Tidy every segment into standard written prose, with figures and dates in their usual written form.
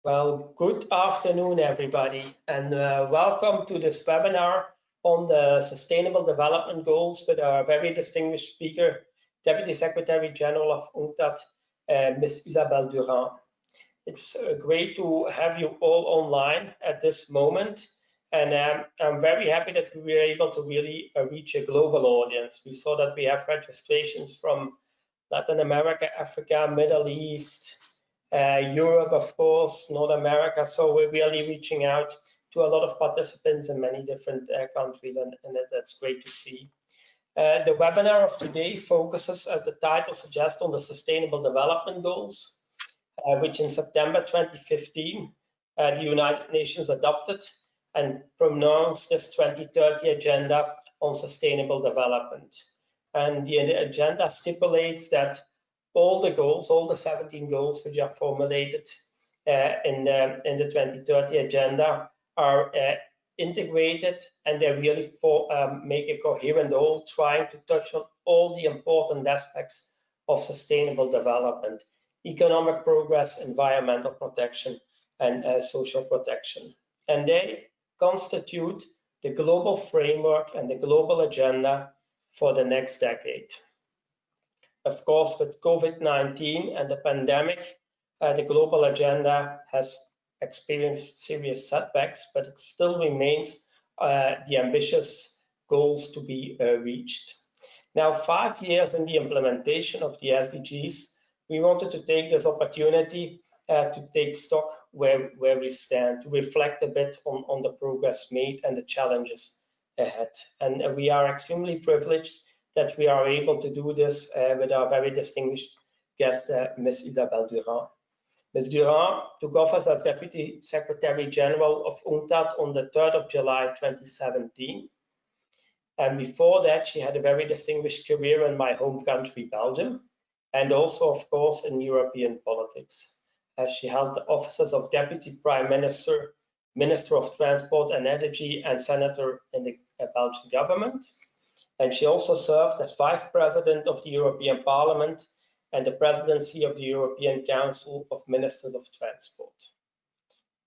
Well, good afternoon, everybody, and welcome to this webinar on the Sustainable Development Goals with our very distinguished speaker, Deputy Secretary General of UNCTAD, Ms. Isabelle Durant. It's great to have you all online at this moment, and I'm very happy that we were able to really reach a global audience. We saw that we have registrations from Latin America, Africa, Middle East, Europe, of course, North America. So we're really reaching out to a lot of participants in many different countries, and that's great to see. The webinar of today focuses, as the title suggests, on the Sustainable Development Goals, which in September 2015, the United Nations adopted and pronounced this 2030 Agenda on Sustainable Development. And the agenda stipulates that all the goals, all the 17 goals which are formulated in the 2030 Agenda are integrated, and they really make a coherent whole, trying to touch on all the important aspects of sustainable development: economic progress, environmental protection, and social protection. And they constitute the global framework and the global agenda for the next decade. Of course, with COVID-19 and the pandemic, the global agenda has experienced serious setbacks, but it still remains the ambitious goals to be reached. Now, 5 years in the implementation of the SDGs, we wanted to take this opportunity to take stock where we stand, to reflect a bit on the progress made and the challenges ahead. And we are extremely privileged that we are able to do this with our very distinguished guest, Ms. Isabelle Durant. Ms. Durant took office as Deputy Secretary General of UNCTAD on the 3rd of July 2017. And before that, she had a very distinguished career in my home country, Belgium, and also, of course, in European politics. She held the offices of Deputy Prime Minister, Minister of Transport and Energy, and Senator in the Belgian government. And she also served as Vice President of the European Parliament and the Presidency of the European Council of Ministers of Transport.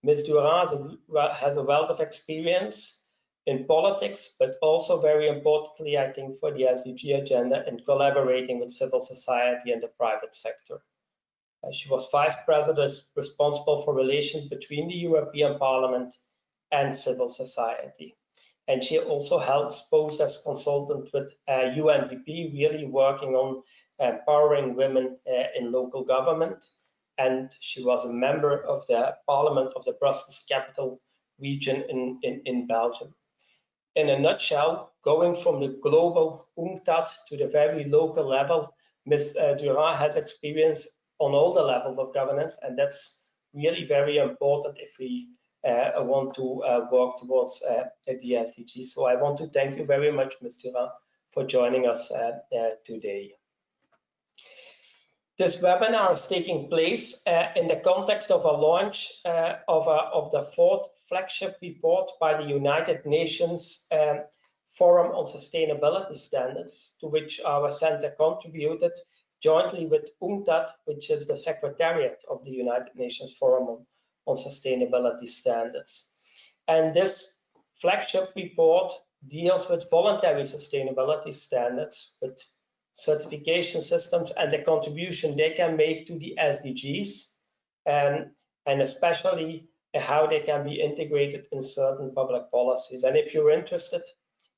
Ms. Durant has a wealth of experience in politics, but also very importantly, I think, for the SDG agenda in collaborating with civil society and the private sector. She was Vice President responsible for relations between the European Parliament and civil society. And she also held post as consultant with UNDP, really working on empowering women in local government. And she was a member of the Parliament of the Brussels Capital Region in Belgium. In a nutshell, going from the global UNCTAD to the very local level, Ms. Durant has experience on all the levels of governance, and that's really very important if we want to work towards the SDGs. So I want to thank you very much, Ms. Durant, for joining us today. This webinar is taking place in the context of a launch of the 4th flagship report by the United Nations Forum on Sustainability Standards, to which our center contributed jointly with UNCTAD, which is the Secretariat of the United Nations Forum on Sustainability Standards. And this flagship report deals with voluntary sustainability standards, with certification systems and the contribution they can make to the SDGs, and especially how they can be integrated in certain public policies. And if you're interested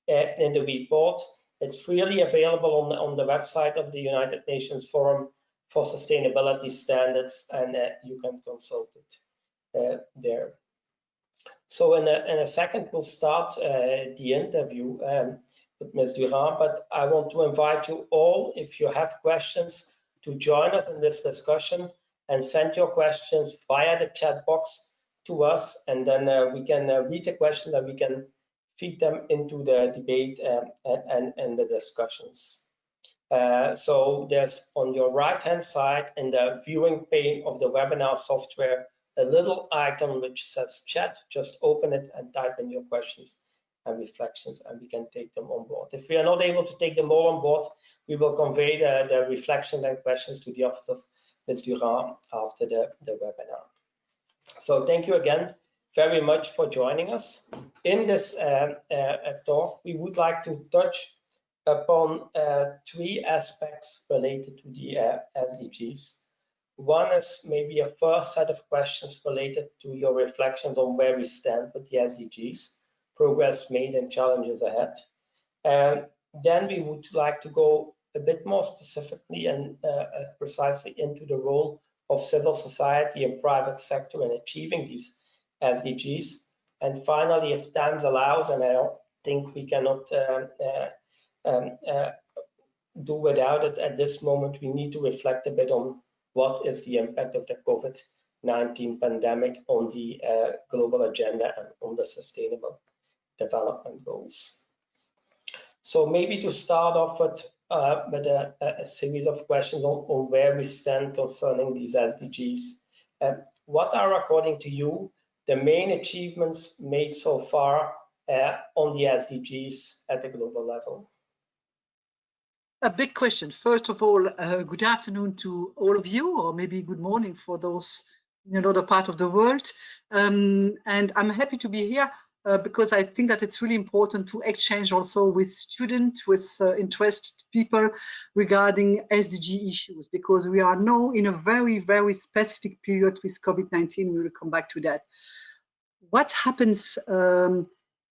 in the report, it's freely available on the website of the United Nations Forum for Sustainability Standards, and you can consult it there. So in a second, we'll start the interview with Ms. Durant, but I want to invite you all, if you have questions, to join us in this discussion and send your questions via the chat box to us, and then we can read the questions and we can feed them into the debate and the discussions. So there's on your right-hand side in the viewing pane of the webinar software a little icon which says chat. Just open it and type in your questions and reflections, and we can take them on board. If we are not able to take them all on board, we will convey the reflections and questions to the office of Ms. Durant after the webinar. So thank you again very much for joining us. In this talk, we would like to touch upon three aspects related to the SDGs. One is maybe a first set of questions related to your reflections on where we stand with the SDGs, progress made and challenges ahead. Then we would like to go a bit more specifically and precisely into the role of civil society and private sector in achieving these SDGs. And finally, if time allows, and I don't think we cannot do without it at this moment, we need to reflect a bit on what is the impact of the COVID-19 pandemic on the global agenda and on the sustainable development goals. So maybe to start off with a series of questions on where we stand concerning these SDGs. What are, according to you, the main achievements made so far on the SDGs at the global level? A big question. First of all, good afternoon to all of you, or maybe good morning for those in another part of the world. And I'm happy to be here because I think that it's really important to exchange also with students, with interested people regarding SDG issues, because we are now in a very, very specific period with COVID-19. We will come back to that. What happens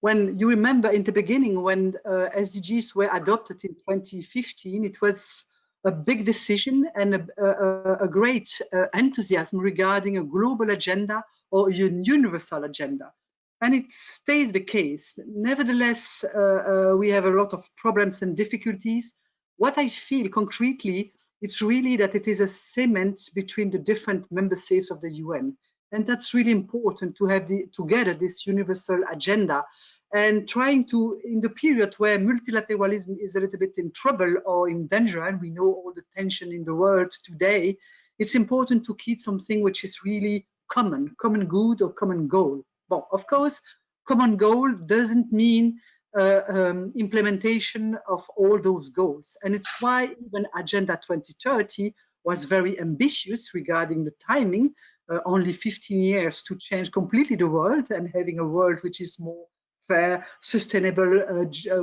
when you remember in the beginning when SDGs were adopted in 2015, it was a big decision and a great enthusiasm regarding a global agenda or a universal agenda. And it stays the case. Nevertheless, we have a lot of problems and difficulties. What I feel concretely, it's really that it is a cement between the different member states of the UN. And that's really important to have together this universal agenda, and trying to, in the period where multilateralism is a little bit in trouble or in danger, and we know all the tension in the world today, it's important to keep something which is really common good or common goal. Well, of course, common goal doesn't mean implementation of all those goals. And it's why even Agenda 2030 was very ambitious regarding the timing, only 15 years to change completely the world and having a world which is more fair, sustainable,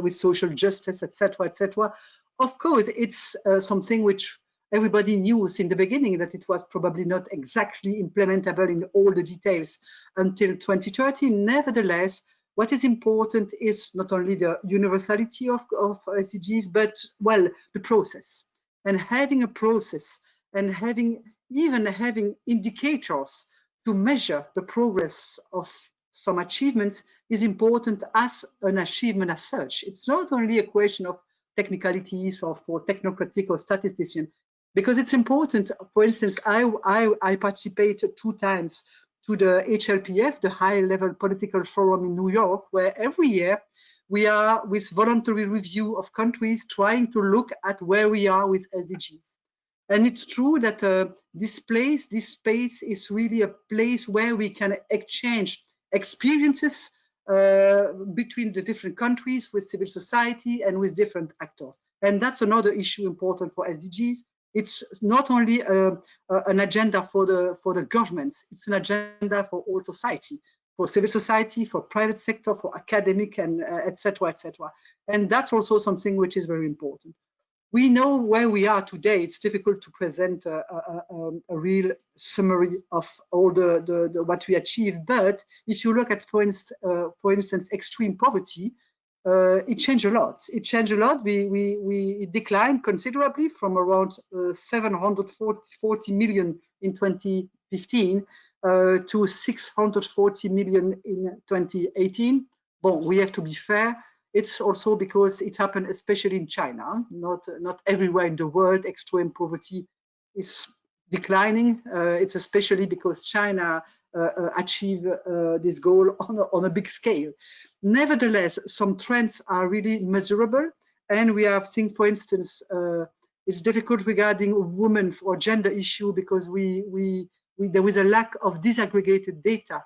with social justice, etc., etc. Of course, it's something which everybody knew in the beginning that it was probably not exactly implementable in all the details until 2030. Nevertheless, what is important is not only the universality of SDGs, but, well, the process. And having a process and even having indicators to measure the progress of some achievements is important as an achievement as such. It's not only a question of technicalities or for technocratic or statistician, because it's important. For instance, I participated 2 times to the HLPF, the high-level political forum in New York, where every year we are with voluntary review of countries trying to look at where we are with SDGs. And it's true that this space is really a place where we can exchange experiences between the different countries, with civil society and with different actors. And that's another issue important for SDGs. It's not only an agenda for the governments, it's an agenda for all society, for civil society, for private sector, for academic, and etc., etc. And that's also something which is very important. We know where we are today. It's difficult to present a real summary of all the what we achieved. But if you look at, for instance, extreme poverty, it changed a lot. It changed a lot. We declined considerably from around 740 million in 2015 to 640 million in 2018. Bon, we have to be fair. It's also because it happened especially in China. Not everywhere in the world extreme poverty is declining. It's especially because China achieved this goal on a big scale. Nevertheless, some trends are really measurable, and we have seen, for instance, it's difficult regarding women or gender issue because there is a lack of disaggregated data,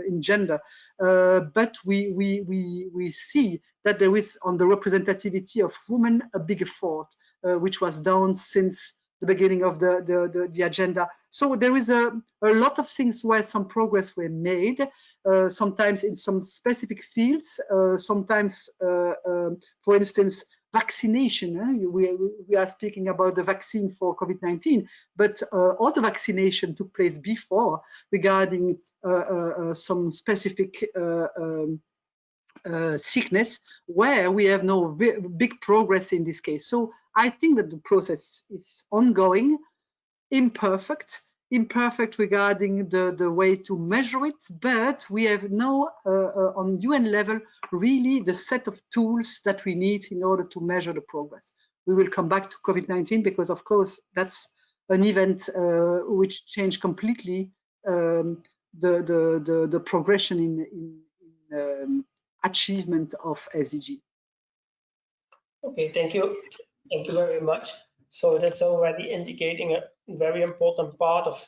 in gender, but we see that there is on the representativity of women a big effort, which was down since the beginning of the agenda. So there is a lot of things where some progress were made, sometimes in some specific fields, sometimes, for instance, vaccination. We are speaking about the vaccine for COVID-19, but all the vaccination took place before regarding some specific sickness where we have no big progress in this case. So I think that the process is ongoing, imperfect regarding the way to measure it, but we have now on UN level really the set of tools that we need in order to measure the progress. We will come back to COVID-19 because of course that's an event which changed completely the progression in achievement of SDG. Okay, thank you very much. So that's already indicating a very important part of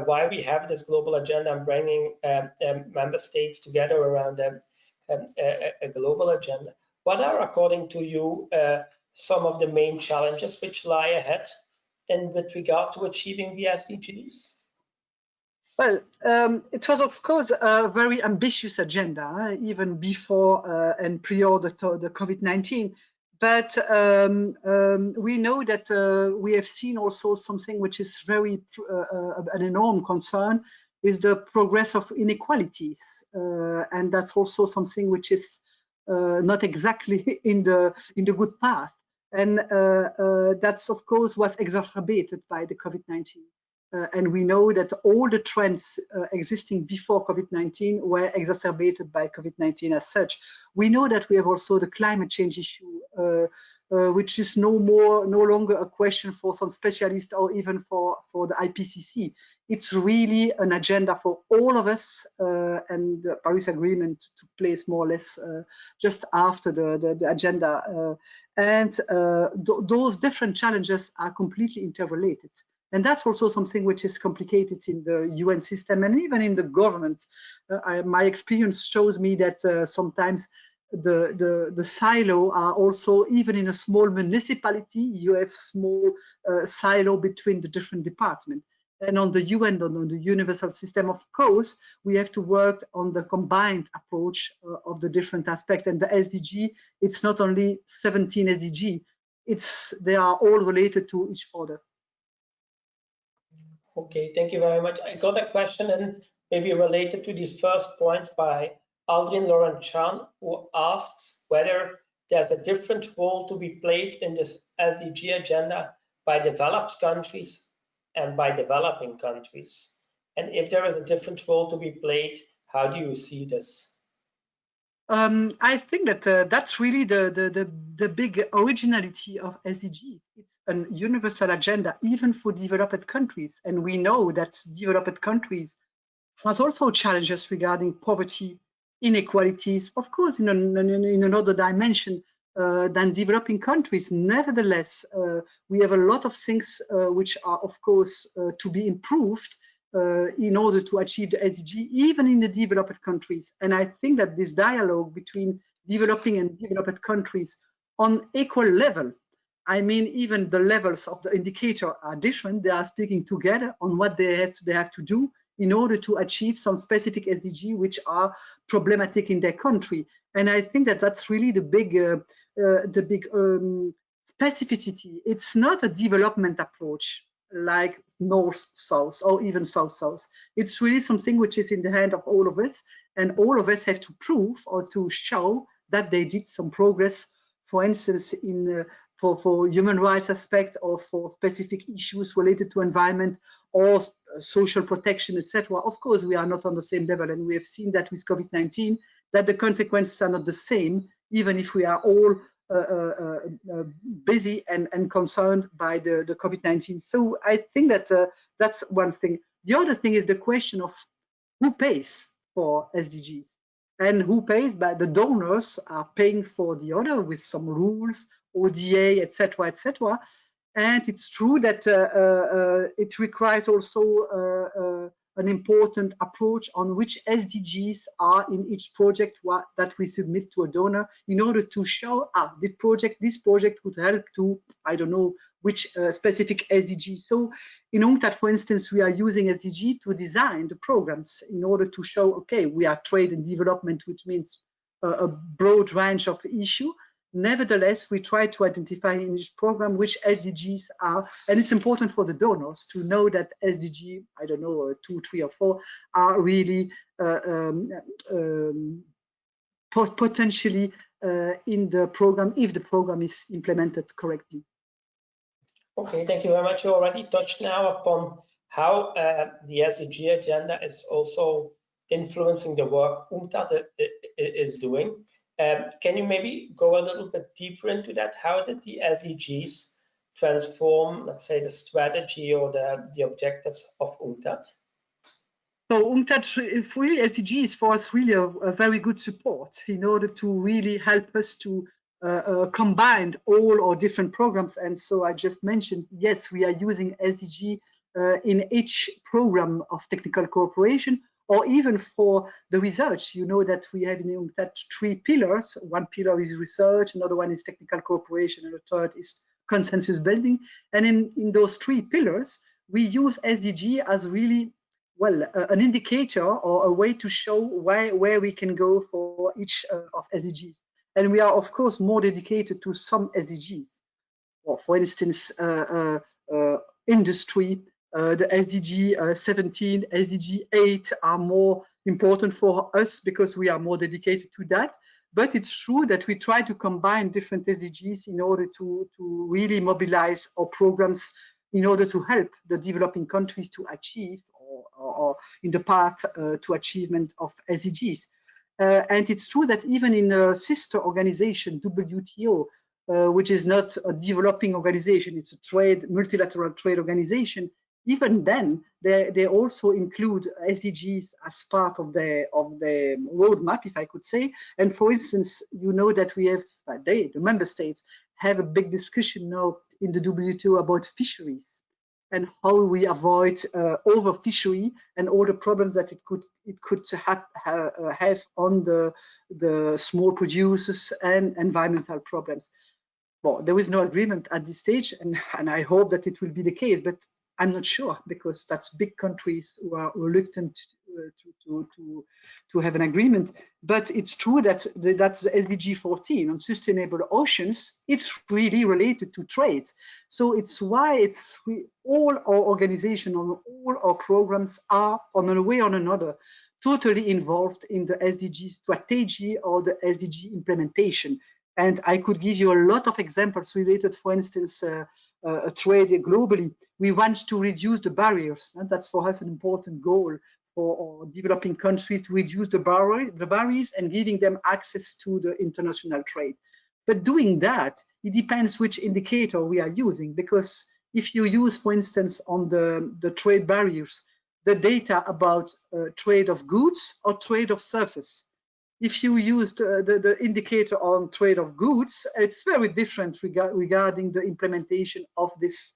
why we have this global agenda and bringing member states together around a global agenda. What are, according to you, some of the main challenges which lie ahead in with regard to achieving the SDGs? Well, it was, of course, a very ambitious agenda, even before and prior the COVID-19. But we know that we have seen also something which is very an enormous concern is the progress of inequalities, and that's also something which is not exactly in the good path, and that's of course was exacerbated by the COVID-19. And we know that all the trends existing before COVID-19 were exacerbated by COVID-19 as such. We know that we have also the climate change issue, which is no longer a question for some specialists or even for the IPCC. It's really an agenda for all of us, and the Paris Agreement took place more or less just after the agenda. Those different challenges are completely interrelated. And that's also something which is complicated in the UN system and even in the government. My experience shows me that sometimes the silo are also, even in a small municipality, you have small silo between the different departments. And on the UN, on the universal system, of course, we have to work on the combined approach of the different aspects. And the SDG, it's not only 17 SDG, they are all related to each other. Okay, thank you very much. I got a question and maybe related to these first points by Aldrin Lauren Chan, who asks whether there's a different role to be played in this SDG agenda by developed countries and by developing countries. And if there is a different role to be played, how do you see this? I think that that's really the big originality of SDGs. It's a universal agenda, even for developed countries. And we know that developed countries has also challenges regarding poverty, inequalities, of course, in another dimension than developing countries. Nevertheless, we have a lot of things which are, of course, to be improved in order to achieve the SDG, even in the developed countries. And I think that this dialogue between developing and developed countries on equal level, I mean, even the levels of the indicator are different. They are speaking together on what they have to do in order to achieve some specific SDG which are problematic in their country. And I think that that's really the big specificity. It's not a development approach like north-south or even south-south. It's really something which is in the hand of all of us, and all of us have to prove or to show that they did some progress, for instance, in for human rights aspect or for specific issues related to environment or social protection, etc. Of course, we are not on the same level, and we have seen that with COVID-19, that the consequences are not the same, even if we are all busy and concerned by the COVID-19. So I think that that's one thing. The other thing is the question of who pays for SDGs, and who pays. By the donors are paying for the other with some rules, ODA, etc., etc. And it's true that it requires also an important approach on which SDGs are in each project that we submit to a donor, in order to show this project would help to, I don't know, which specific SDG. So in UNCTAD, for instance, we are using SDG to design the programs in order to show, okay, we are trade and development, which means a broad range of issue. Nevertheless, we try to identify in each program which SDGs are, and it's important for the donors to know that SDG, I don't know, 2, 3, or 4 are really potentially in the program if the program is implemented correctly. Okay, thank you very much. You already touched now upon how the SDG agenda is also influencing the work UNCTAD is doing. Can you maybe go a little bit deeper into that? How did the SDGs transform, let's say, the strategy or the objectives of UNCTAD? So UNCTAD, really, SDG is for us really a very good support in order to really help us to combine all our different programs. And so I just mentioned, yes, we are using SDG in each program of technical cooperation, or even for the research. You know that we have in UNCTAD 3 pillars. One pillar is research, another one is technical cooperation, and the third is consensus building. And in those 3 pillars, we use SDG as really, well, an indicator or a way to show where we can go for each of SDGs. And we are, of course, more dedicated to some SDGs. Or for instance, industry, the SDG 17, SDG 8 are more important for us because we are more dedicated to that. But it's true that we try to combine different SDGs in order to really mobilize our programs in order to help the developing countries to achieve or in the path to achievement of SDGs. And it's true that even in a sister organization, WTO, which is not a developing organization, it's a multilateral trade organization, even then, they also include SDGs as part of the roadmap, if I could say. And for instance, you know that we have, the member states have a big discussion now in the WTO about fisheries and how we avoid overfishery and all the problems that it could have on the small producers and environmental problems. Well, there is no agreement at this stage, and I hope that it will be the case, but I'm not sure, because that's big countries who are reluctant to have an agreement. But it's true that that's the SDG 14 on sustainable oceans. It's really related to trade. So it's why all our organizations, all our programs are, on a way or another, totally involved in the SDG strategy or the SDG implementation. And I could give you a lot of examples related, for instance, trade globally. We want to reduce the barriers, and that's for us an important goal for our developing countries, to reduce the barriers and giving them access to the international trade. But doing that, it depends which indicator we are using, because if you use, for instance, on the trade barriers, the data about trade of goods or trade of services. If you use the indicator on trade of goods, it's very different regarding the implementation of this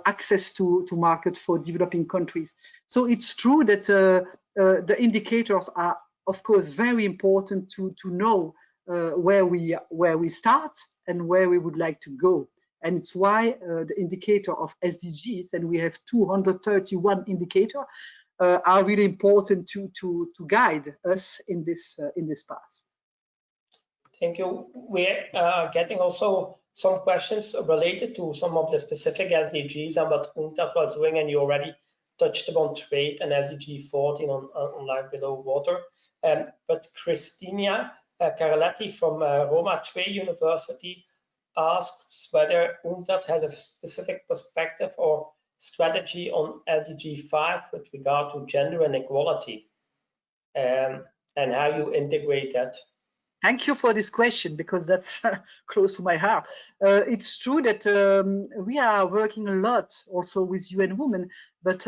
access to market for developing countries. So it's true that the indicators are, of course, very important to know where we start and where we would like to go. And it's why the indicator of SDGs, and we have 231 indicators, are really important to guide us in this path. Thank you. We're getting also some questions related to some of the specific SDGs and what UNCTAD was doing, and you already touched upon trade and SDG 14 on life below water. But Christina Carletti from Roma II University asks whether UNCTAD has a specific perspective or strategy on SDG 5 with regard to gender and equality, and how you integrate that. Thank you for this question, because that's close to my heart. It's true that we are working a lot also with UN Women, but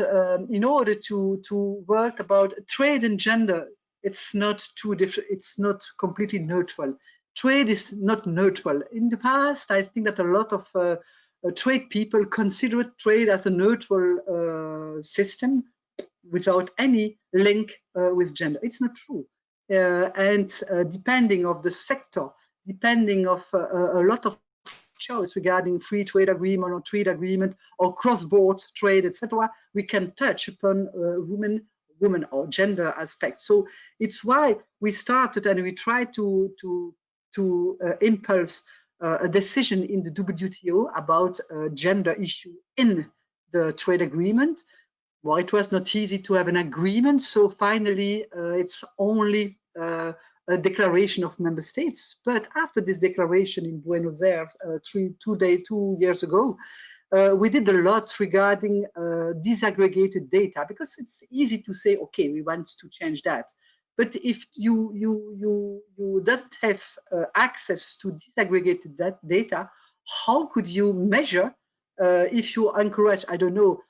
in order to work about trade and gender, it's not too different. It's not completely neutral. Trade is not neutral. In the past, I think that a lot of trade people consider trade as a neutral system. without any link with gender. It's not true. And depending of the sector, depending of a lot of choice regarding free trade agreement or trade agreement or cross-border trade, etc., we can touch upon women or gender aspects. So it's why we started and we try to impulse a decision in the WTO about gender issue in the trade agreement. Well, it was not easy to have an agreement, so finally it's only a declaration of member states. But after this declaration in Buenos Aires 2 years ago, we did a lot regarding disaggregated data, because it's easy to say, okay, we want to change that. But if you doesn't have access to disaggregated that how could you measure if you encourage, I don't know,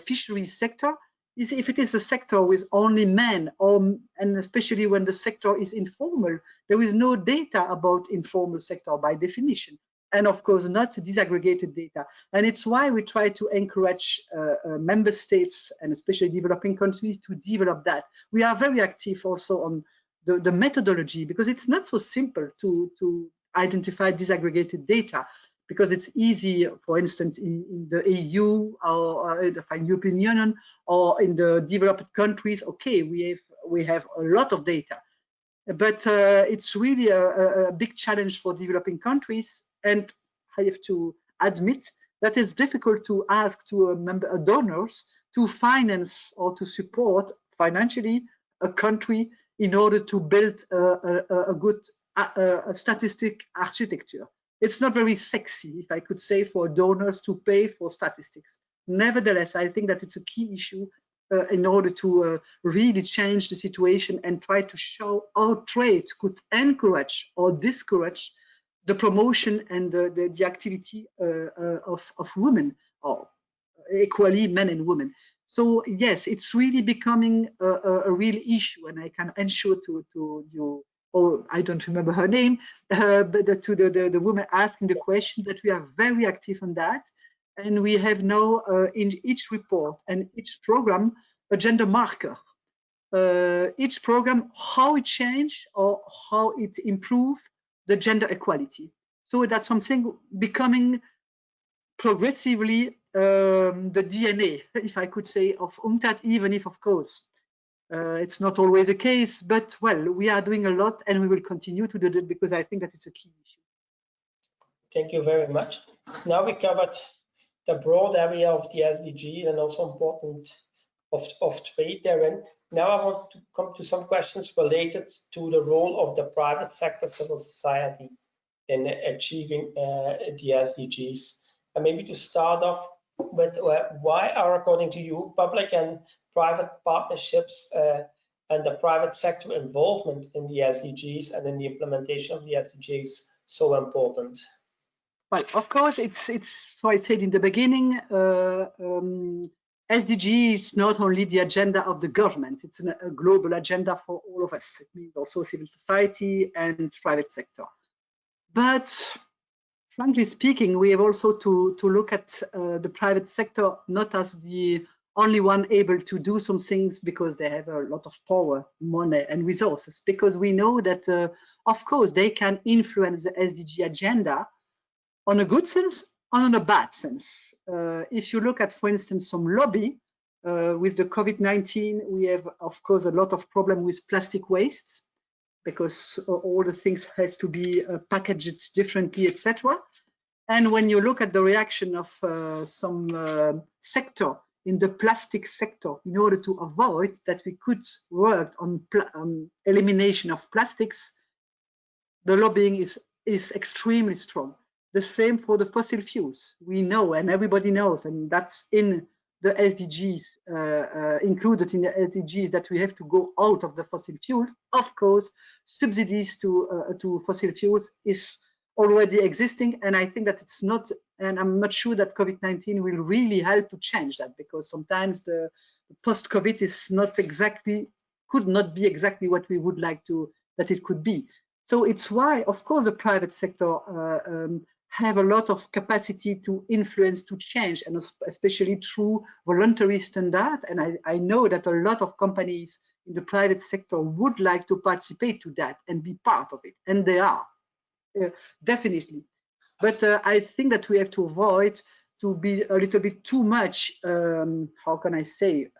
fisheries sector? If it is a sector with only men, and especially when the sector is informal, there is no data about informal sector by definition, and of course not disaggregated data. And it's why we try to encourage member states and especially developing countries to develop that. We are very active also on the methodology, because it's not so simple to identify disaggregated data, because it's easy, for instance, in the EU or the European Union or in the developed countries. Okay, we have a lot of data, but it's really a big challenge for developing countries. And I have to admit that it's difficult to ask to donors to finance or to support financially a country in order to build a good statistic architecture. It's not very sexy, if I could say, for donors to pay for statistics. Nevertheless, I think that it's a key issue in order to really change the situation and try to show how trade could encourage or discourage the promotion and the activity of women, or equally men and women. So yes, it's really becoming a real issue, and I can ensure to you, or I don't remember her name, but to the woman asking the question, that we are very active on that. And we have now in each report and each program a gender marker. Each program, how it changed or how it improved the gender equality. So that's something becoming progressively the DNA, if I could say, of UNCTAD, even if, of course, it's not always the case, but well, we are doing a lot and we will continue to do that, because I think that it's a key issue. Thank you very much. Now we covered the broad area of the SDG and also important of trade therein. Now I want to come to some questions related to the role of the private sector, civil society in achieving the SDGs. And maybe to start off with, why are, according to you, public and private partnerships and the private sector involvement in the SDGs and in the implementation of the SDGs so important? Well, of course, it's so I said in the beginning, SDG is not only the agenda of the government, it's a global agenda for all of us. It means also civil society and private sector. But frankly speaking, we have also to look at the private sector not as the only one able to do some things because they have a lot of power, money, and resources, because we know that, of course, they can influence the SDG agenda on a good sense and on a bad sense. If you look at, for instance, some lobby, with the COVID-19, we have, of course, a lot of problem with plastic wastes, because all the things has to be packaged differently, etc. And when you look at the reaction of some sector in the plastic sector, in order to avoid that we could work on elimination of plastics, the lobbying is extremely strong. The same for the fossil fuels. We know, and everybody knows, and that's in the SDGs, included in the SDGs, that we have to go out of the fossil fuels. Of course, subsidies to fossil fuels is already existing, and I think that it's not, and I'm not sure that COVID-19 will really help to change that, because sometimes the post-COVID is not exactly, could not be exactly what we would like to, that it could be. So it's why, of course, the private sector have a lot of capacity to influence, to change, and especially through voluntary standard. And I know that a lot of companies in the private sector would like to participate to that and be part of it, and they are, definitely. But I think that we have to avoid to be a little bit too much, how can I say,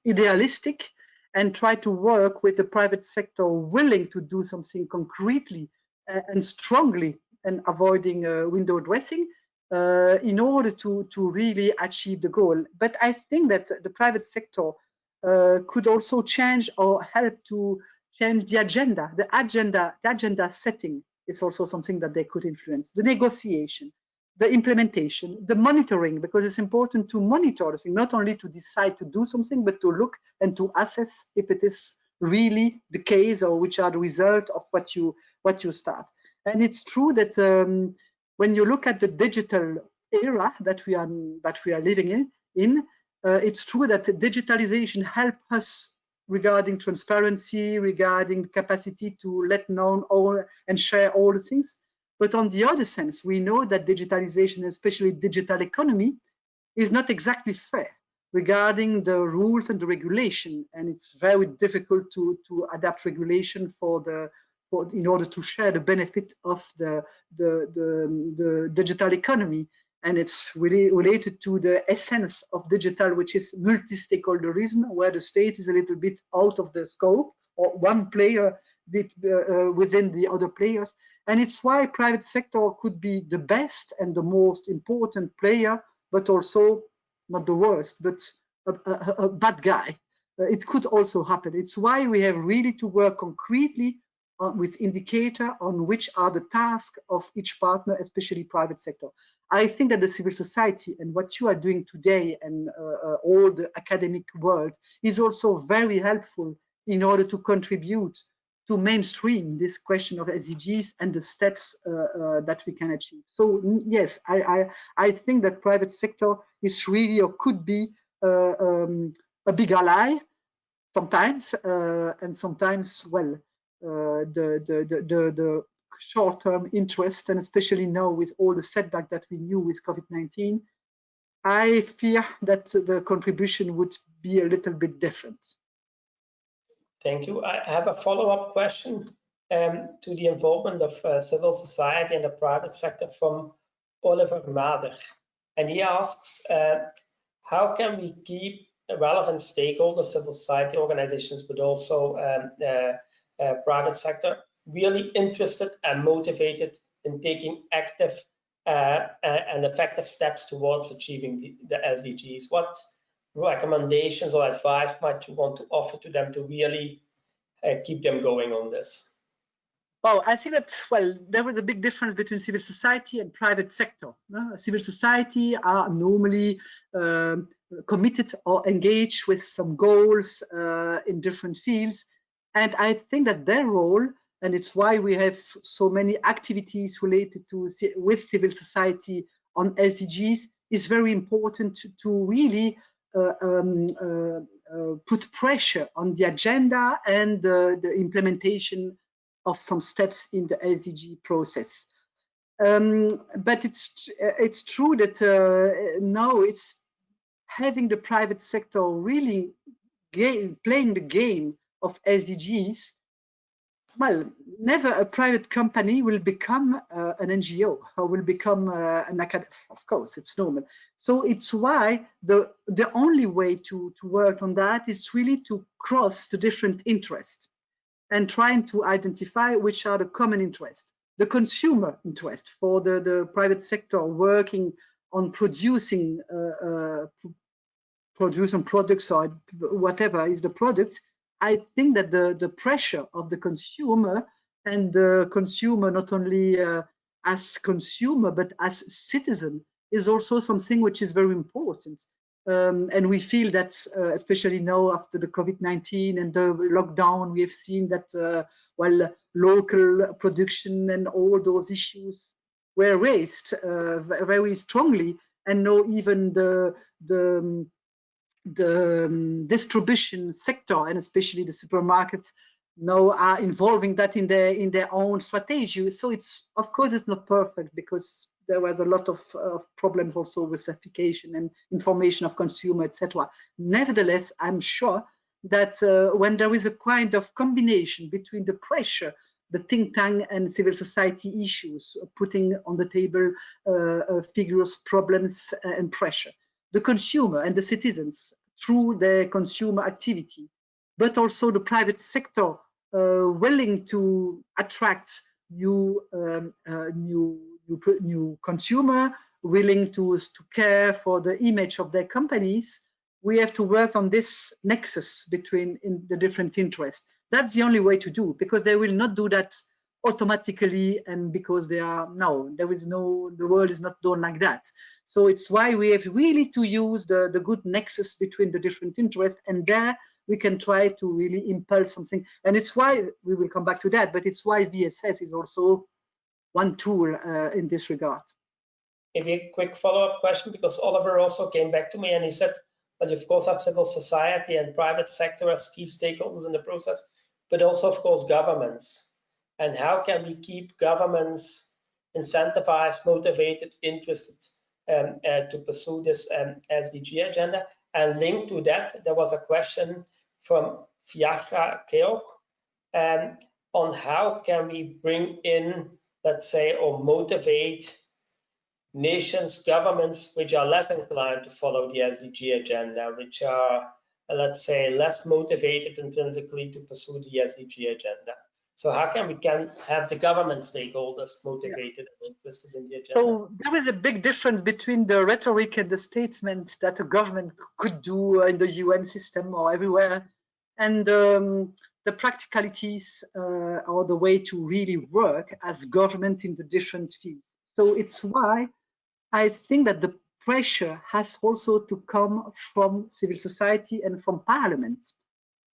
idealistic, and try to work with the private sector willing to do something concretely and strongly, and avoiding window dressing in order to really achieve the goal. But I think that the private sector could also change or help to change the agenda. The agenda setting is also something that they could influence. The negotiation, the implementation, the monitoring, because it's important to monitor the thing, not only to decide to do something, but to look and to assess if it is really the case or which are the result of what you start. And it's true that when you look at the digital era that we are living in, it's true that digitalization helps us regarding transparency, regarding capacity to let known all and share all the things. But on the other sense, we know that digitalization, especially digital economy, is not exactly fair regarding the rules and the regulation, and it's very difficult to adapt regulation in order to share the benefit of the digital economy. And it's really related to the essence of digital, which is multi-stakeholderism, where the state is a little bit out of the scope, or one player within the other players. And it's why private sector could be the best and the most important player, but also not the worst, but a bad guy. It could also happen. It's why we have really to work concretely with indicator on which are the tasks of each partner, especially private sector. I think that the civil society and what you are doing today and all the academic world is also very helpful in order to contribute to mainstream this question of SDGs and the steps that we can achieve. So yes, I think that private sector is really or could be a big ally sometimes, and sometimes, well, the short-term interest, and especially now with all the setback that we knew with COVID-19, I fear that the contribution would be a little bit different. Thank you. I have a follow-up question to the involvement of civil society and the private sector from Oliver Mader. And he asks, how can we keep relevant stakeholders, civil society organizations, but also private sector, really interested and motivated in taking active and effective steps towards achieving the SDGs? What recommendations or advice might you want to offer to them to really keep them going on this? Oh, I think that, well, there was a big difference between civil society and private sector. Civil society are normally committed or engaged with some goals in different fields. And I think that their role, and it's why we have so many activities related to with civil society on SDGs, is very important to really put pressure on the agenda and the implementation of some steps in the SDG process. But it's true that now it's having the private sector really playing the game of SDGs. Well, never a private company will become an NGO or will become an academic. Of course, it's normal. So it's why the only way to work on that is really to cross the different interests and trying to identify which are the common interests. The consumer interest for the private sector working on producing products or whatever is the product. I think that the pressure of the consumer, and the consumer not only as consumer but as citizen, is also something which is very important. And we feel that especially now after the COVID-19 and the lockdown, we have seen that well, local production and all those issues were raised very strongly, and now even the distribution sector and especially the supermarkets now are involving that in their own strategy. So it's, of course, it's not perfect because there was a lot of problems also with certification and information of consumer, etc. Nevertheless, I'm sure that when there is a kind of combination between the pressure, the think tank and civil society issues, putting on the table figures, problems and pressure, the consumer and the citizens through their consumer activity, but also the private sector willing to attract new consumer, willing to care for the image of their companies. We have to work on this nexus between the different interests. That's the only way to do, because they will not do that automatically, and because the world is not done like that. So it's why we have really to use the good nexus between the different interests, and there we can try to really impulse something. And it's why we will come back to that, but it's why VSS is also one tool in this regard. Maybe a quick follow-up question, because Oliver also came back to me and he said that you of course have civil society and private sector as key stakeholders in the process, but also of course governments. And how can we keep governments incentivized, motivated, interested to pursue this SDG agenda? And linked to that, there was a question from Fiacha Keok on how can we bring in, let's say, or motivate nations, governments which are less inclined to follow the SDG agenda, which are, let's say, less motivated intrinsically to pursue the SDG agenda. So how can we have the government stakeholders motivated and interested in the agenda? So there is a big difference between the rhetoric and the statement that a government could do in the UN system or everywhere, and the practicalities or the way to really work as government in the different fields. So it's why I think that the pressure has also to come from civil society and from parliament.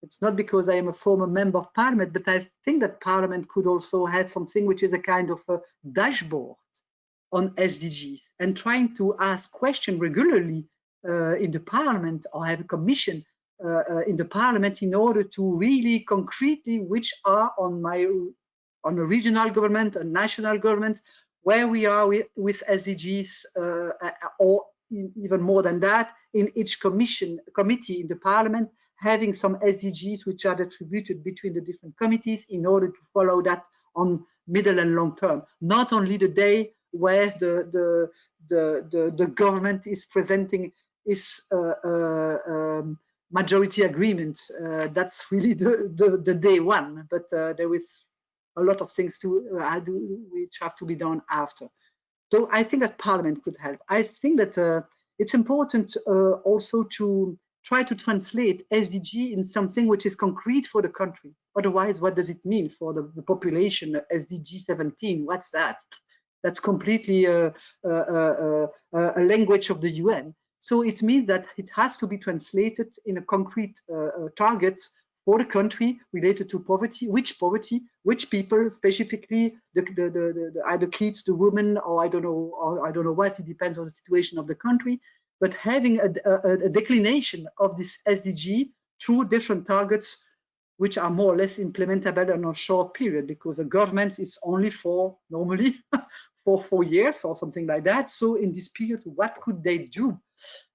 It's not because I am a former member of parliament, but I think that parliament could also have something which is a kind of a dashboard on SDGs, and trying to ask questions regularly in the parliament, or have a commission in the parliament, in order to really concretely, which are on a regional government, a national government, where we are with SDGs, or even more than that, in each committee in the parliament, having some SDGs which are distributed between the different committees in order to follow that on middle and long term. Not only the day where the government is presenting its majority agreement. That's really the day one, but there is a lot of things which have to be done after. So I think that Parliament could help. I think that it's important also to try to translate SDG in something which is concrete for the country. Otherwise, what does it mean for the population? SDG 17, what's that? That's completely a language of the UN. So it means that it has to be translated in a concrete target for the country related to poverty, which people, specifically the either kids, the women, or I don't know what, it depends on the situation of the country, but having a declination of this SDG through different targets, which are more or less implementable in a short period, because the government is only normally for 4 years or something like that. So in this period, what could they do?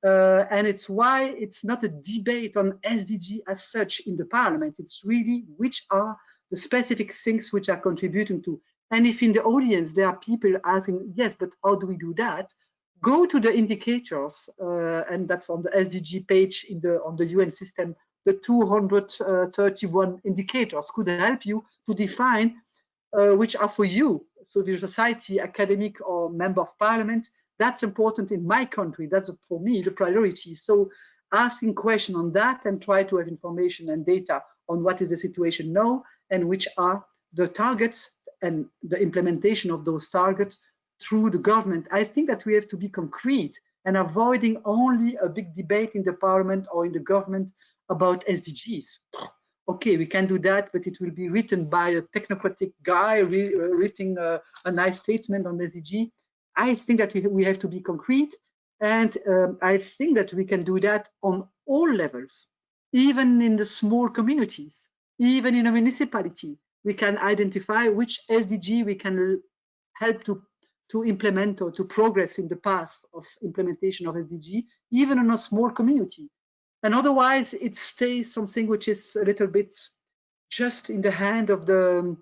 And it's why it's not a debate on SDG as such in the parliament. It's really which are the specific things which are contributing to. And if in the audience there are people asking, yes, but how do we do that? Go to the indicators, and that's on the SDG page on the UN system. The 231 indicators could help you to define which are for you, civil society, academic, or member of parliament. That's important in my country. That's for me the priority. So asking questions on that and try to have information and data on what is the situation now and which are the targets and the implementation of those targets through the government. I think that we have to be concrete and avoiding only a big debate in the parliament or in the government about SDGs. Okay, we can do that, but it will be written by a technocratic guy, writing a nice statement on SDG. I think that we have to be concrete, and I think that we can do that on all levels, even in the small communities, even in a municipality. We can identify which SDG we can help to to implement or to progress in the path of implementation of SDG, even in a small community. And otherwise, it stays something which is a little bit just in the hand of the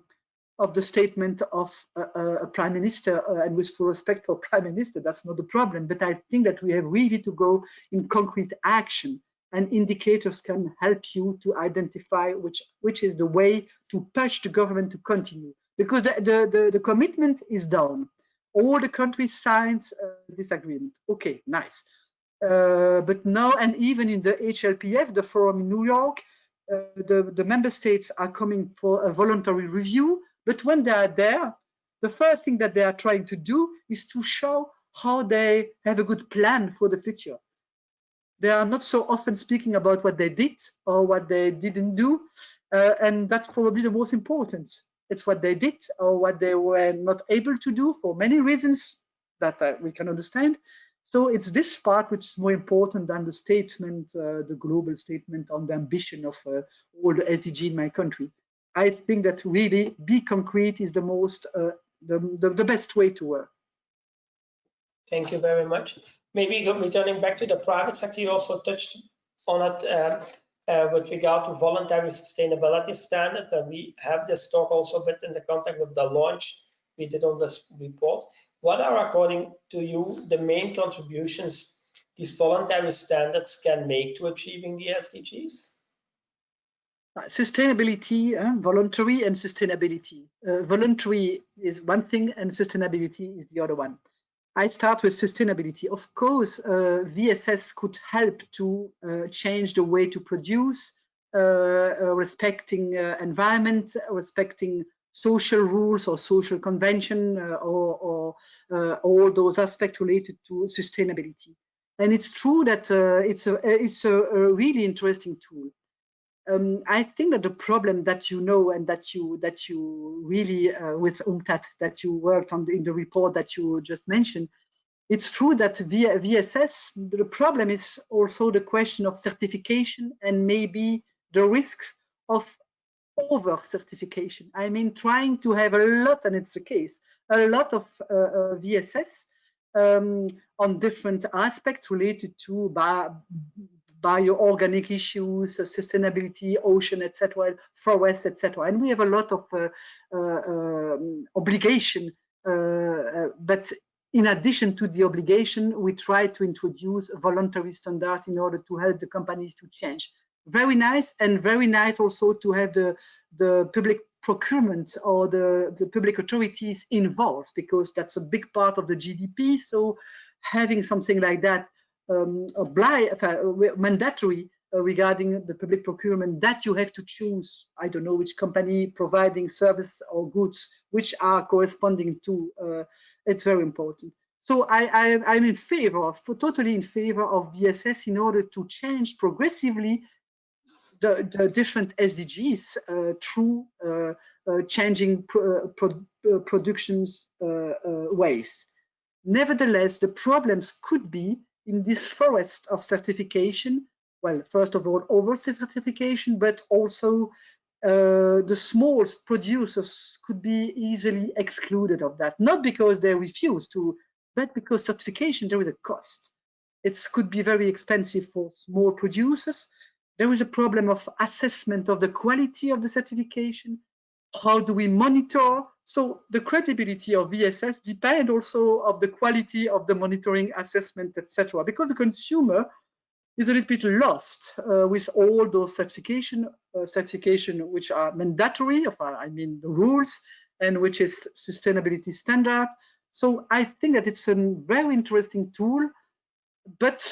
statement of a prime minister, and with full respect for prime minister, that's not the problem. But I think that we have really to go in concrete action, and indicators can help you to identify which is the way to push the government to continue, because the commitment is down. All the countries signed this agreement. Okay, nice. But now, and even in the HLPF, the forum in New York, the member states are coming for a voluntary review. But when they are there, the first thing that they are trying to do is to show how they have a good plan for the future. They are not so often speaking about what they did or what they didn't do, and that's probably the most important. It's what they did or what they were not able to do for many reasons that we can understand. So it's this part which is more important than the statement, the global statement on the ambition of all the SDG in my country. I think that really be concrete is the most, the best way to work. Thank you very much. Maybe returning back to the private sector, you also touched on it with regard to voluntary sustainability standards, and we have this talk also a bit in the context of the launch we did on this report. What are, according to you, the main contributions these voluntary standards can make to achieving the SDGs? Sustainability, voluntary and sustainability. Voluntary is one thing and sustainability is the other one. I start with sustainability. Of course, VSS could help to change the way to produce, respecting environment, respecting social rules or social convention, or all those aspects related to sustainability. And it's true that it's a really interesting tool. I think that the problem that you know and that you really with UNCTAD that you worked on in the report that you just mentioned, it's true that via VSS the problem is also the question of certification and maybe the risks of over certification. I mean, trying to have a lot, and it's the case, a lot of VSS on different aspects related to bioorganic issues, sustainability, ocean, etc., forests, etc. And we have a lot of obligation, but in addition to the obligation, we try to introduce a voluntary standard in order to help the companies to change. Very nice, and very nice also to have the public procurement or the public authorities involved, because that's a big part of the GDP. So having something like that mandatory regarding the public procurement, that you have to choose, I don't know which company providing service or goods which are corresponding to, it's very important. So I'm in favor, totally in favor of VSS in order to change progressively the different SDGs through changing productions ways. Nevertheless, the problems could be in this forest of certification. Well, first of all, over certification, but also the smallest producers could be easily excluded of that, not because they refuse to, but because certification, there is a cost. It could be very expensive for small producers. There is a problem of assessment of the quality of the certification. How do we monitor? So the credibility of VSS depends also of the quality of the monitoring, assessment, etc. Because the consumer is a little bit lost with all those certification which are mandatory, I mean the rules, and which is sustainability standard. So I think that it's a very interesting tool, but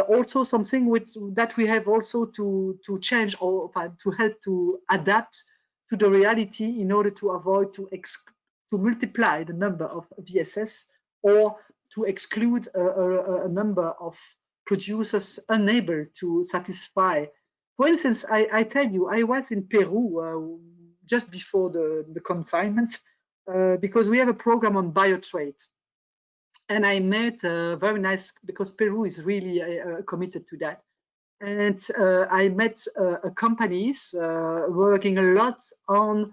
also something that we have also to change or to help to adapt to the reality in order to avoid to multiply the number of VSS or to exclude a number of producers unable to satisfy. For instance, I tell you, I was in Peru just before the confinement because we have a program on biotrade. And I met very nice, because Peru is really committed to that. And I met companies working a lot on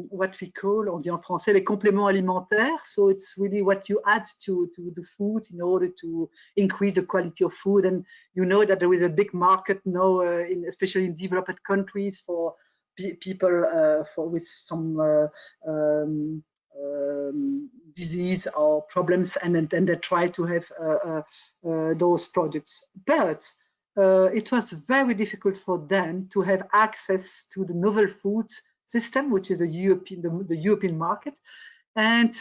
what we call, on dit en français, les compléments alimentaires. So it's really what you add to the food in order to increase the quality of food. And you know that there is a big market now, especially in developed countries, for people with some disease or problems, and they try to have those products. But it was very difficult for them to have access to the novel food system, which is the European market, and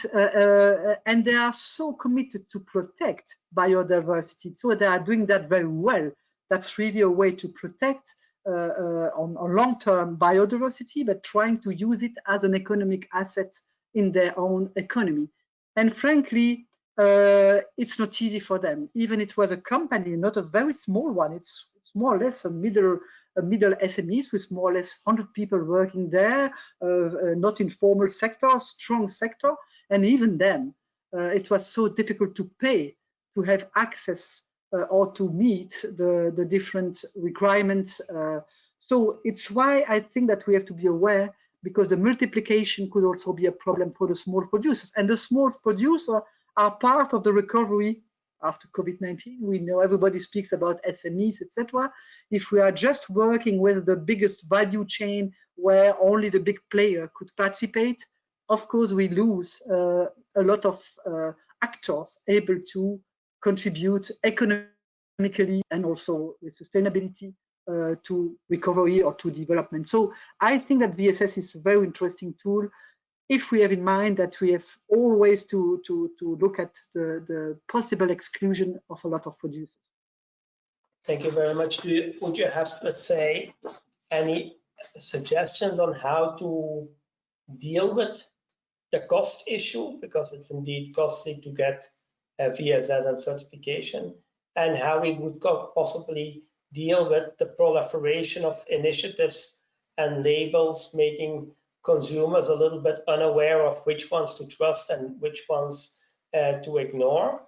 they are so committed to protect biodiversity. So they are doing that very well. That's really a way to protect on long-term biodiversity, but trying to use it as an economic asset in their own economy. And frankly, it's not easy for them. Even it was a company, not a very small one. It's more or less a middle SMEs with more or less 100 people working there, not informal sector, strong sector. And even then, it was so difficult to pay, to have access or to meet the different requirements. So it's why I think that we have to be aware, because the multiplication could also be a problem for the small producers. And the small producers are part of the recovery after COVID-19. We know everybody speaks about SMEs, etc. If we are just working with the biggest value chain where only the big player could participate, of course we lose a lot of actors able to contribute economically and also with sustainability to recovery or to development. So I think that VSS is a very interesting tool if we have in mind that we have always to look at the possible exclusion of a lot of producers. Thank you very much. Would you have, let's say, any suggestions on how to deal with the cost issue? Because it's indeed costly to get VSS and certification, and how we would possibly deal with the proliferation of initiatives and labels, making consumers a little bit unaware of which ones to trust and which ones to ignore?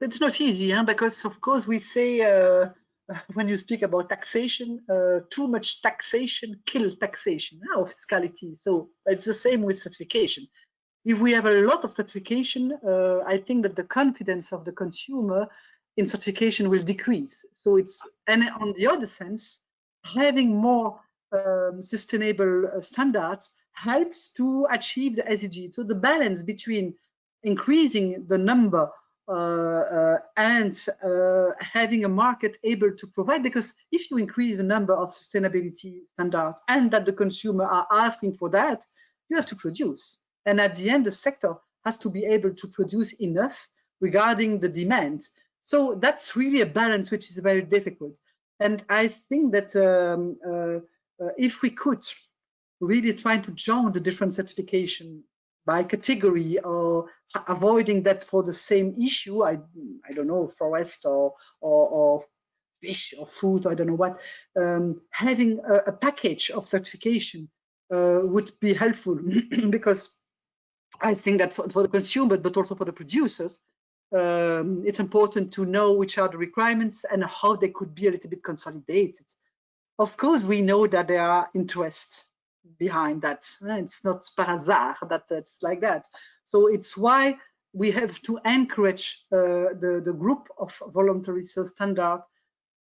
It's not easy, because of course we say when you speak about taxation, too much taxation kills taxation, or fiscality. So it's the same with certification. If we have a lot of certification, I think that the confidence of the consumer in certification will decrease. So it's, and on the other sense, having more sustainable standards helps to achieve the SDGs. So the balance between increasing the number and having a market able to provide, because if you increase the number of sustainability standards and that the consumer are asking for that, you have to produce. And at the end, the sector has to be able to produce enough regarding the demand. So that's really a balance which is very difficult. And I think that if we could really try to join the different certification by category, or avoiding that for the same issue, I don't know, forest or fish or food, I don't know what, having a package of certification would be helpful, because I think that for the consumer, but also for the producers, it's important to know which are the requirements and how they could be a little bit consolidated. Of course, we know that there are interests behind that. It's not par hasard that it's like that. So it's why we have to encourage the group of voluntary standard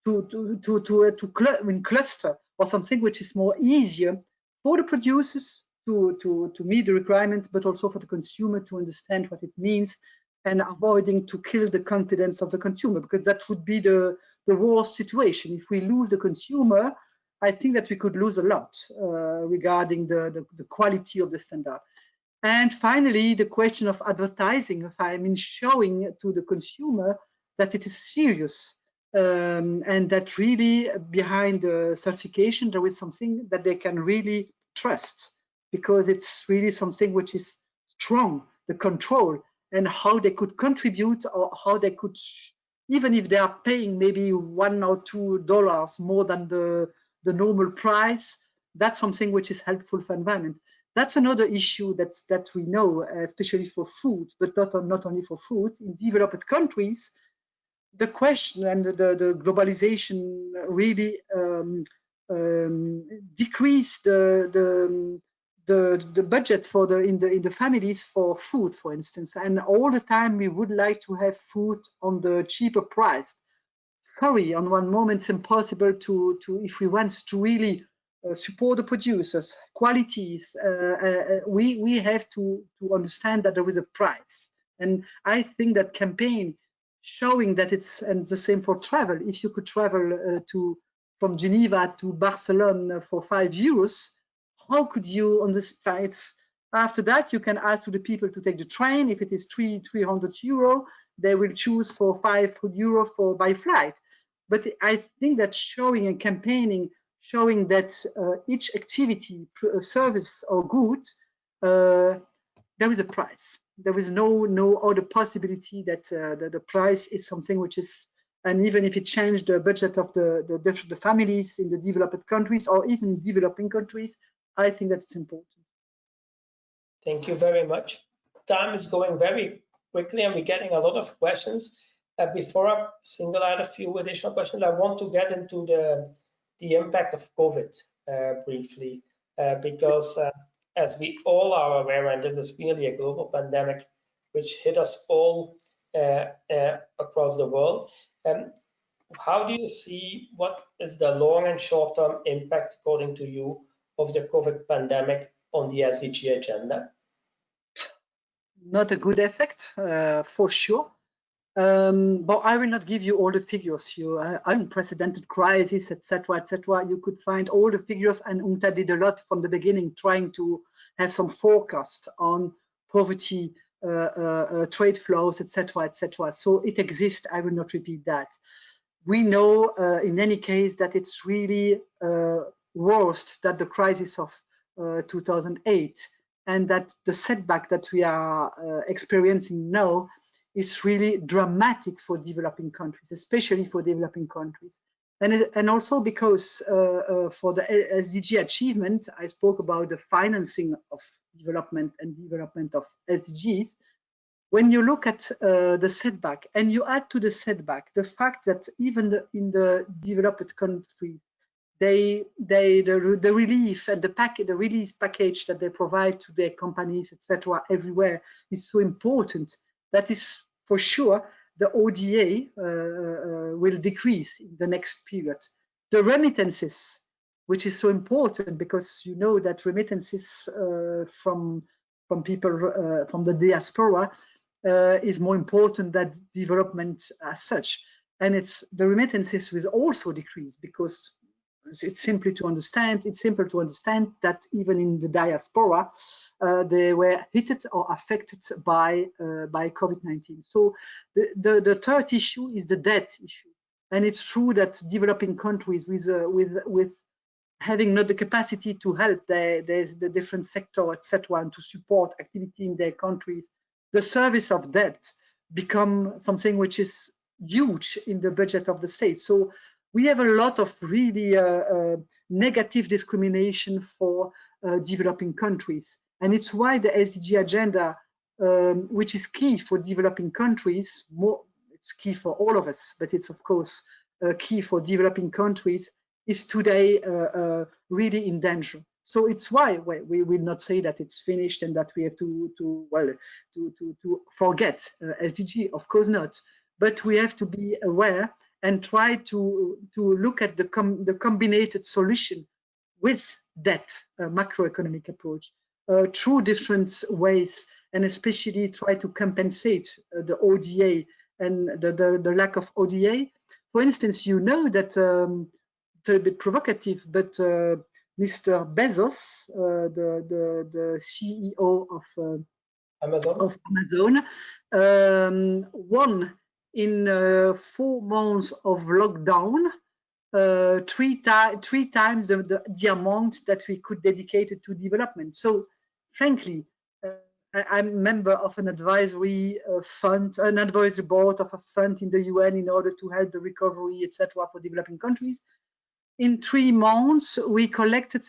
to cluster or something which is more easier for the producers to meet the requirements, but also for the consumer to understand what it means, and avoiding to kill the confidence of the consumer, because that would be the worst situation. If we lose the consumer, I think that we could lose a lot regarding the quality of the standard. And finally, the question of advertising, if I mean showing to the consumer that it is serious, and that really behind the certification there is something that they can really trust, because it's really something which is strong, the control, and how they could contribute, or how they could, even if they are paying maybe $1 or $2 more than the normal price, that's something which is helpful for environment. That's another issue that we know, especially for food, but not only for food. In developed countries, the question and the globalization really decrease the budget for in the families for food, for instance, and all the time we would like to have food on the cheaper price. Sorry, on one moment it's impossible to if we want to really support the producers, qualities, we have to understand that there is a price. And I think that campaign showing that it's, and the same for travel, if you could travel from Geneva to Barcelona for €5, how could you understand? After that, you can ask the people to take the train. If it is €300, they will choose for €5 by flight. But I think that showing and campaigning, showing that each activity, service or good, there is a price. There is no other possibility that the price is something which is, and even if it changed the budget of the families in the developed countries or even in developing countries, I think that it's important. Thank you very much. Time is going very quickly and we're getting a lot of questions. Before I single out a few additional questions, I want to get into the impact of COVID briefly, because as we all are aware, and this is really a global pandemic which hit us all across the world. How do you see, what is the long and short-term impact, according to you, of the COVID pandemic on the SDG agenda? Not a good effect, for sure. But I will not give you all the figures. Unprecedented crisis, etc., etc. You could find all the figures, and UNCTAD did a lot from the beginning, trying to have some forecast on poverty, trade flows, etc., etc. So it exists. I will not repeat that. We know, in any case, that it's really worse than the crisis of 2008, and that the setback that we are experiencing now is really dramatic for developing countries, especially for developing countries. And also because for the SDG achievement, I spoke about the financing of development and development of SDGs. When you look at the setback and you add to the setback the fact that even in the developed countries, the relief and the relief package that they provide to their companies, etc., everywhere is so important. That is for sure the ODA will decrease in the next period. The remittances, which is so important because you know that remittances from people from the diaspora is more important than development as such. And the remittances will also decrease because it's simple to understand that even in the diaspora, they were hit or affected by COVID-19. So the third issue is the debt issue, and it's true that developing countries with having not the capacity to help the different sector, etc., and to support activity in their countries, the service of debt become something which is huge in the budget of the state. So we have a lot of really negative discrimination for developing countries. And it's why the SDG agenda, which is key for developing countries, it's key for all of us, but it's of course key for developing countries, is today really in danger. So it's why we will not say that it's finished and that we have to forget SDG, of course not. But we have to be aware and try to look at the combined solution with that macroeconomic approach through different ways, and especially try to compensate the ODA and the lack of ODA. For instance, you know that it's a bit provocative, but Mr. Bezos, the CEO of Amazon, won in 4 months of lockdown, three times the amount that we could dedicate it to development. So, frankly, I'm a member of an advisory fund, an advisory board of a fund in the UN in order to help the recovery, etc., for developing countries. In 3 months, we collected,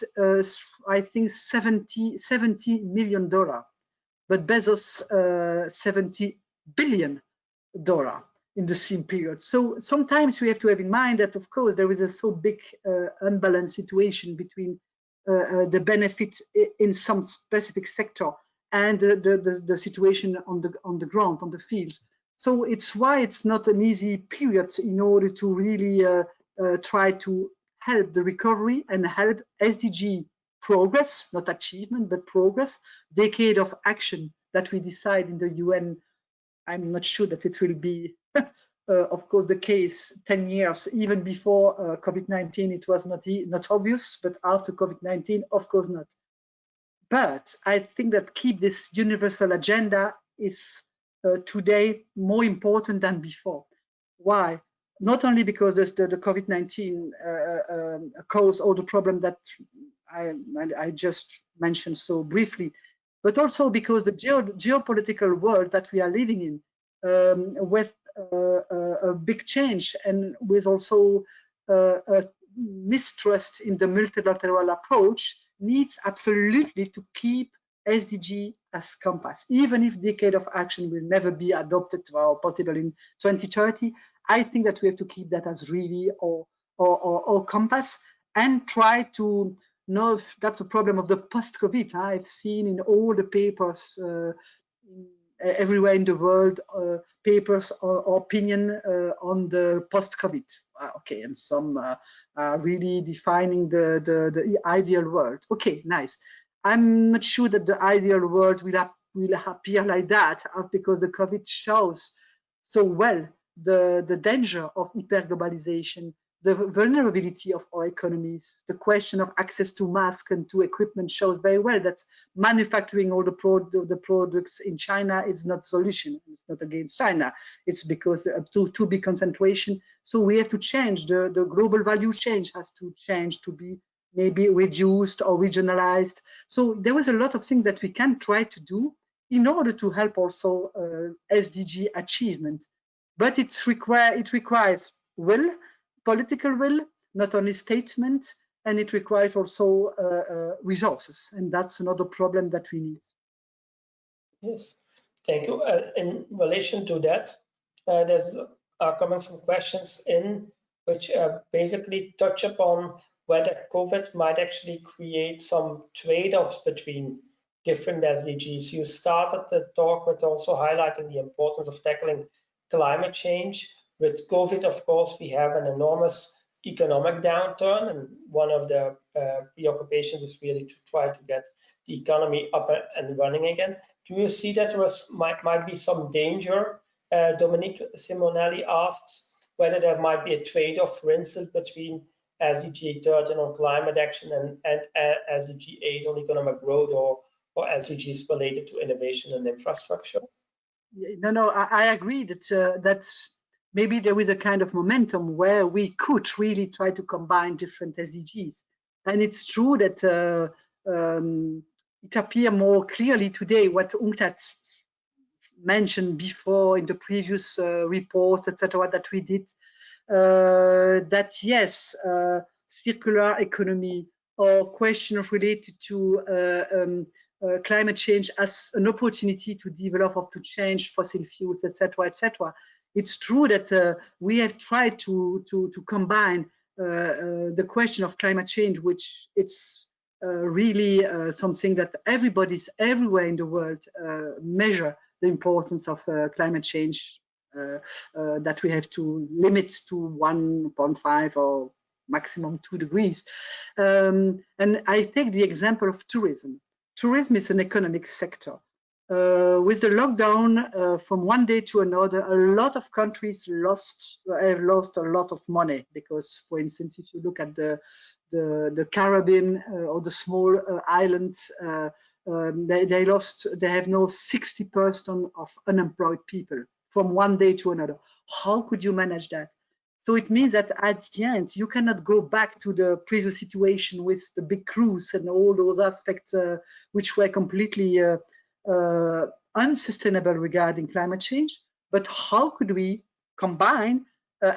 I think, $70 million, but Bezos $70 billion. in the same period. So sometimes we have to have in mind that, of course, there is a so big unbalanced situation between the benefit in some specific sector and the situation on the ground, on the field. So it's why it's not an easy period in order to really try to help the recovery and help SDG progress, not achievement, but progress, decade of action that we decide in the UN. I'm not sure that it will be, of course, the case 10 years. Even before COVID-19, it was not obvious, but after COVID-19, of course not. But I think that keep this universal agenda is today more important than before. Why? Not only because the COVID-19 caused all the problem that I just mentioned so briefly, but also because the geopolitical world that we are living in, with a big change and with also a mistrust in the multilateral approach, needs absolutely to keep SDG as compass. Even if decade of action will never be adopted or possible in 2030, I think that we have to keep that as really our compass and try to know if that's a problem of the post-COVID. I've seen in all the papers everywhere in the world, papers or opinion on the post-COVID. Okay, and some are really defining the ideal world. Okay, nice. I'm not sure that the ideal world will appear like that because the COVID shows so well the danger of hyperglobalization, the vulnerability of our economies. The question of access to masks and to equipment shows very well that manufacturing all the products in China is not a solution. It's not against China. It's because too big concentration. So we have to change. The global value chain has to change to be maybe reduced or regionalized. So there was a lot of things that we can try to do in order to help also SDG achievement. But it requires will, political will, not only statement, and it requires also resources, and that's another problem that we need. Yes, thank you. In relation to that, there's coming some questions in which basically touch upon whether COVID might actually create some trade-offs between different SDGs. You started the talk with also highlighting the importance of tackling climate change. With COVID, of course, we have an enormous economic downturn, and one of the preoccupations is really to try to get the economy up and running again. Do you see that there might be some danger? Dominique Simonelli asks whether there might be a trade-off, for instance, between SDG 13 on climate action and SDG 8 on economic growth, or SDGs related to innovation and infrastructure? No, I agree that that's maybe there is a kind of momentum where we could really try to combine different SDGs. And it's true that it appears more clearly today what UNCTAD mentioned before in the previous reports, etc., that we did, that yes, circular economy or questions related to climate change as an opportunity to develop or to change fossil fuels, etc., etc. It's true that we have tried to combine the question of climate change, which it's really something that everybody's everywhere in the world measure the importance of climate change, that we have to limit to 1.5 or maximum 2 degrees. And I take the example of tourism. Tourism is an economic sector. With the lockdown, from one day to another, a lot of countries have lost a lot of money because, for instance, if you look at the Caribbean or the small islands, they have now 60% of unemployed people from one day to another. How could you manage that? So it means that at the end, you cannot go back to the previous situation with the big cruise and all those aspects which were completely unsustainable regarding climate change. But how could we combine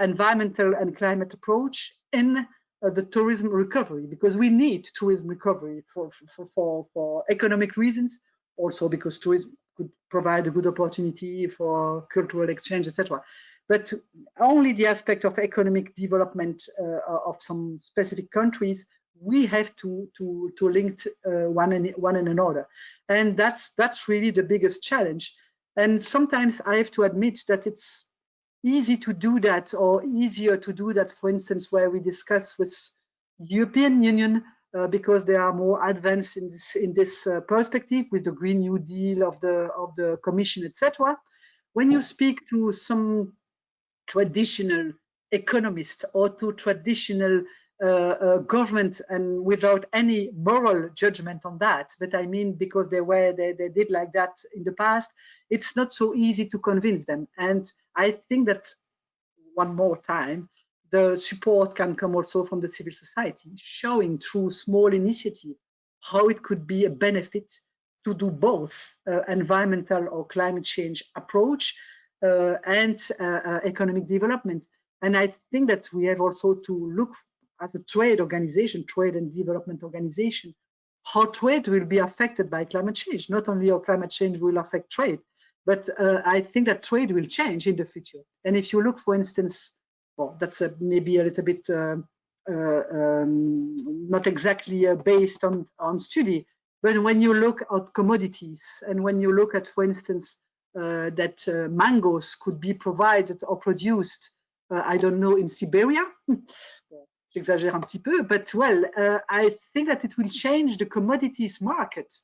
environmental and climate approach in the tourism recovery? Because we need tourism recovery for economic reasons, also because tourism could provide a good opportunity for cultural exchange, etc. but only the aspect of economic development of some specific countries, we have to link one and another. And that's really the biggest challenge. And sometimes I have to admit that it's easy to do that, or easier to do that, for instance, where we discuss with European Union, because they are more advanced in this perspective with the Green New Deal of the Commission, etc. When you speak to some traditional economist or to traditional government, and without any moral judgment on that, but I mean because they did like that in the past, it's not so easy to convince them. And I think that one more time, the support can come also from the civil society, showing through small initiative how it could be a benefit to do both environmental or climate change approach and economic development. And I think that we have also to look as a trade organization, trade and development organization, how trade will be affected by climate change. Not only how climate change will affect trade, but I think that trade will change in the future. And if you look, for instance, well, that's maybe a little bit not exactly based on study, but when you look at commodities, and when you look at, for instance, that mangoes could be provided or produced, I don't know, in Siberia, j'exagère un petit peu, but well, I think that it will change the commodities market.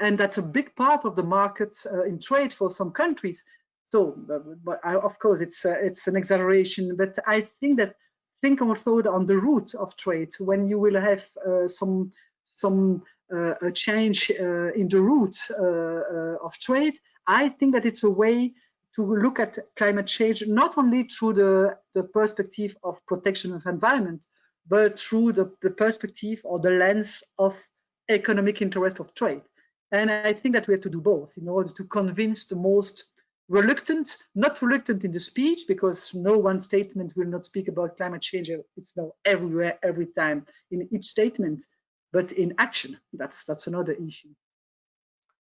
And that's a big part of the market in trade for some countries. So, but of course, it's an exaggeration, but I think also on the root of trade, when you will have some change in the route of trade, I think that it's a way to look at climate change, not only through the perspective of protection of environment, but through the perspective or the lens of economic interest of trade. And I think that we have to do both in order to convince the most reluctant, not reluctant in the speech, because no one statement will not speak about climate change. It's now everywhere, every time, in each statement, but in action. That's another issue.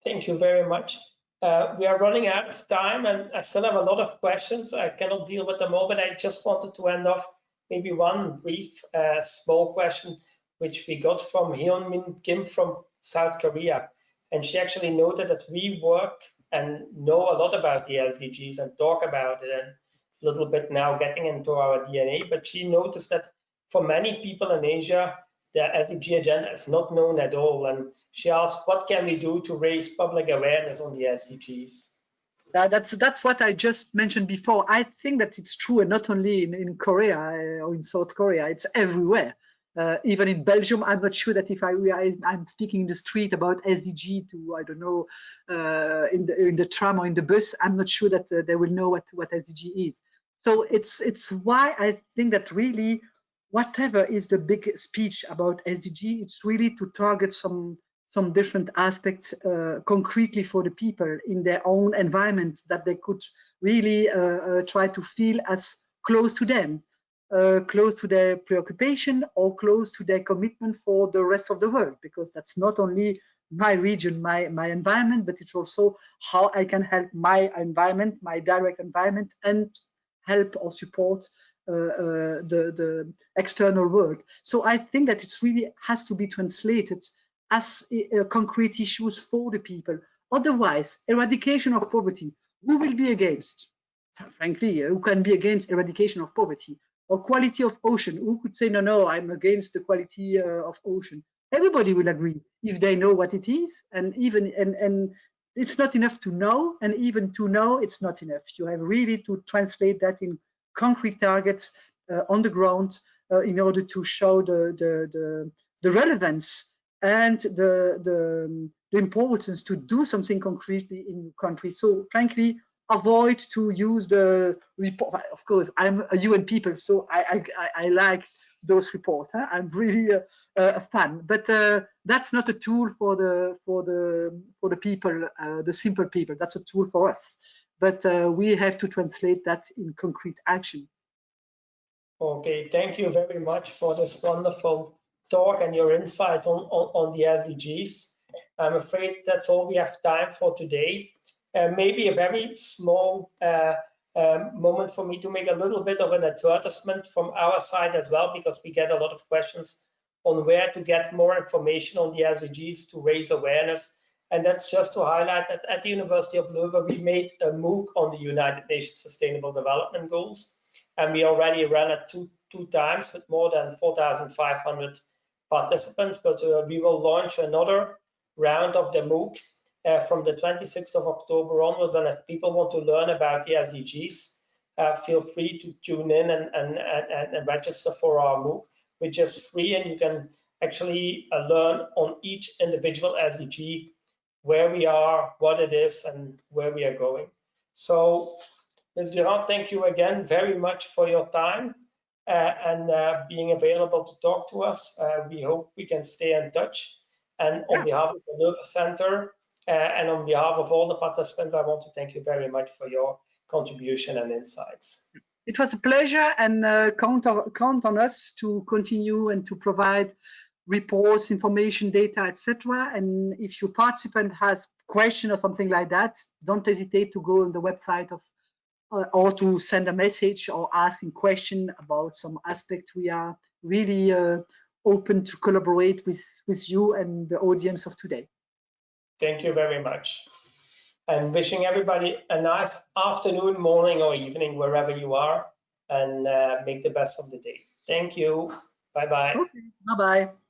Thank you very much. We are running out of time, and I still have a lot of questions. So I cannot deal with them all, but I just wanted to end off maybe one brief, small question, which we got from Hyun-Min Kim from South Korea. And she actually noted that we work and know a lot about the SDGs and talk about it, and it's a little bit now getting into our DNA, but she noticed that for many people in Asia, the SDG agenda is not known at all. And she asked, what can we do to raise public awareness on the SDGs? That's what I just mentioned before. I think that it's true, and not only in Korea or in South Korea, it's everywhere. Even in Belgium, I'm not sure that if I'm speaking in the street about SDG to, I don't know, in the tram or in the bus, I'm not sure that they will know what SDG is. So it's why I think that really, whatever is the big speech about SDG, it's really to target some different aspects concretely for the people in their own environment, that they could really try to feel as close to them. Close to their preoccupation or close to their commitment for the rest of the world, because that's not only my region, my environment, but it's also how I can help my environment, my direct environment, and help or support the external world. So I think that it really has to be translated as concrete issues for the people. Otherwise, eradication of poverty, who will be against? Frankly, who can be against eradication of poverty? Or quality of ocean, who could say, no, I'm against the quality of ocean? Everybody will agree if they know what it is, and it's not enough to know, and even to know, it's not enough. You have really to translate that in concrete targets on the ground in order to show the relevance and the importance to do something concretely in your country. So frankly, avoid to use the report. Of course, I'm a UN people, so I like those reports. Huh? I'm really a fan, but that's not a tool for the people, the simple people. That's a tool for us, but we have to translate that in concrete action. Okay, thank you very much for this wonderful talk and your insights on the SDGs. I'm afraid that's all we have time for today. Maybe a very small moment for me to make a little bit of an advertisement from our side as well, because we get a lot of questions on where to get more information on the SDGs to raise awareness. And that's just to highlight that at the University of Leuven, we made a MOOC on the United Nations Sustainable Development Goals. And we already ran it two times with more than 4,500 participants, but we will launch another round of the MOOC from the 26th of October onwards. And if people want to learn about the SDGs, feel free to tune in and register for our MOOC, which is free, and you can actually learn on each individual SDG where we are, what it is, and where we are going. So, Ms. Durant, thank you again very much for your time and being available to talk to us. We hope we can stay in touch. And on behalf of the Leuven Center and on behalf of all the participants, I want to thank you very much for your contribution and insights. It was a pleasure, and count on us to continue and to provide reports, information, data, etc. And if your participant has question or something like that, don't hesitate to go on the website of or to send a message or asking question about some aspect. We are really open to collaborate with you and the audience of today. Thank you very much. And wishing everybody a nice afternoon, morning, or evening, wherever you are, and make the best of the day. Thank you. Bye-bye. Okay. Bye-bye.